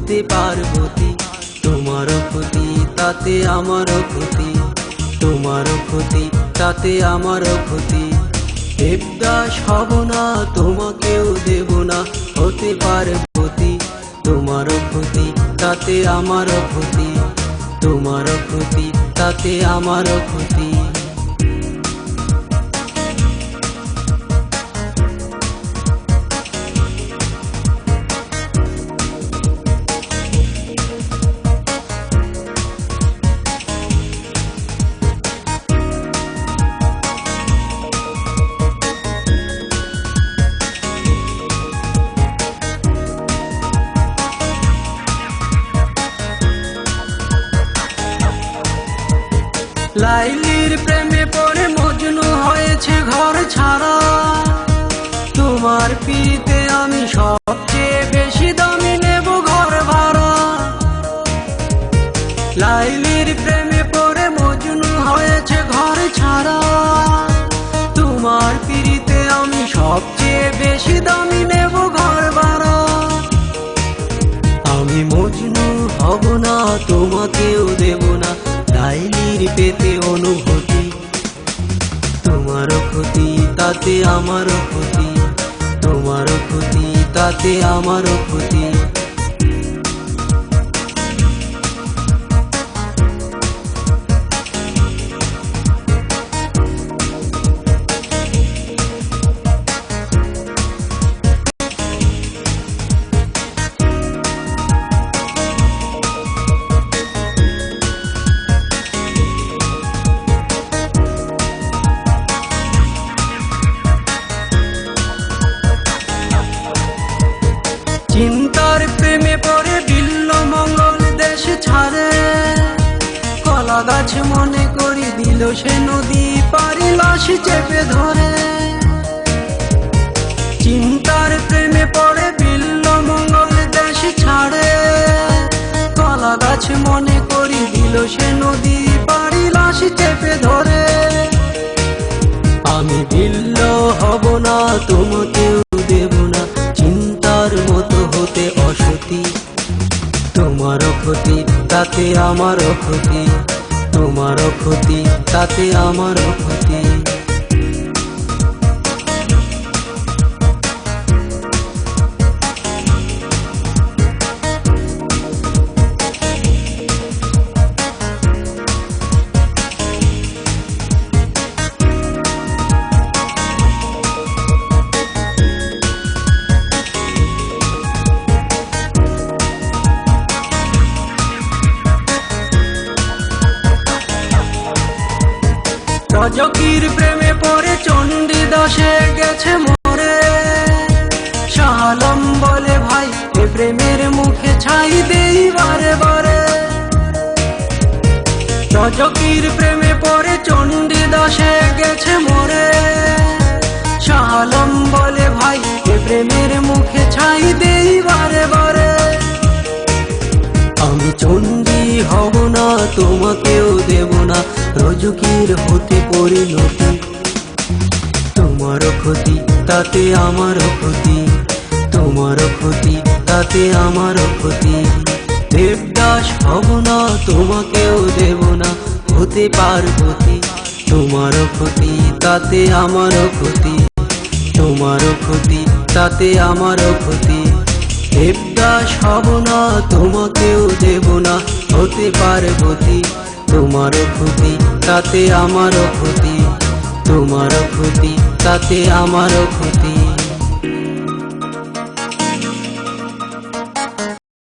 হতে পার্বতী। তোমারও ক্ষতি তাতে আমারও ক্ষতি, তোমারও ক্ষতি তাতে আমারও ক্ষতি। দেবদাস হব না, তোমাকেও দেব না হতে পার্বতী। তোমারও ক্ষতি তাতে আমারও ক্ষতি, তোমারও ক্ষতি তাতে আমারও ক্ষতি। লাইলির প্রেমে পড়ে মজনু হয়েছে ঘর ছাড়া। তোমার পিতে আমি সবচেয়ে বেশি দামি নেব ঘর ভাড়া। লাইলির প্রেমে পড়ে মজনু হয়েছে ঘর ছাড়া। তোমার পিতে আমি সবচেয়ে বেশি দামি নেব ঘর ভাড়া। আমি মজনু হব না, তোমাকেও দেব না লাইলির পেতে অনুভূতি। তোমারও ক্ষতি তাতে আমারও ক্ষতি, তোমারও ক্ষতি তাতে আমারও ক্ষতি। চিন্তার প্রেমে পড়ে দিল মঙ্গল দেশ ছাড়ে। কলা গাছ মনে করি দিল সে নদী পারি লাশ চেপে ধরে। চিন্তার প্রেমে পড়ে দিল মঙ্গল দেশ ছাড়ে। কলা গাছ মনে করি দিল সে নদী পারি লাশ চেপে ধরে। আমি দিল হব না, তোমাকেও দেব না চিন্তার মতো হতে অসতী। তোমারও ক্ষতি তাতে আমারও ক্ষতি, তোমারও ক্ষতি তাতে আমারও ক্ষতি। রজকির প্রেমে পড়ে চণ্ডীদাসে গেছে মরে। শাহ আলম বলে ভাই এ প্রেমের মুখে ছাই দেই বারে বারে। রজকির প্রেমে পড়ে চণ্ডীদাসে গেছে মরে। শাহ আলম বলে ভাই এ প্রেমের মুখে ছাই দেই বারে বারে। আমি চণ্ডী হব না, তোমাকেও দেব না রজকির হতে পরিণতি। তোমারও ক্ষতি তাতে আমারও ক্ষতি, তোমারও ক্ষতি তাতে আমারও ক্ষতি। দেবদাস হব না, তোমাকেও দেব না হতে পার্বতী। তোমারও ক্ষতি তাতে আমারও ক্ষতি, তোমারও ক্ষতি তাতে আমারও ক্ষতি। দেবদাস হব না, তোমাকেও দেব না হতে পার্বতী। তোমারও ক্ষতি তাতে আমারও ক্ষতি, তোমারও ক্ষতি তাতে আমারও ক্ষতি।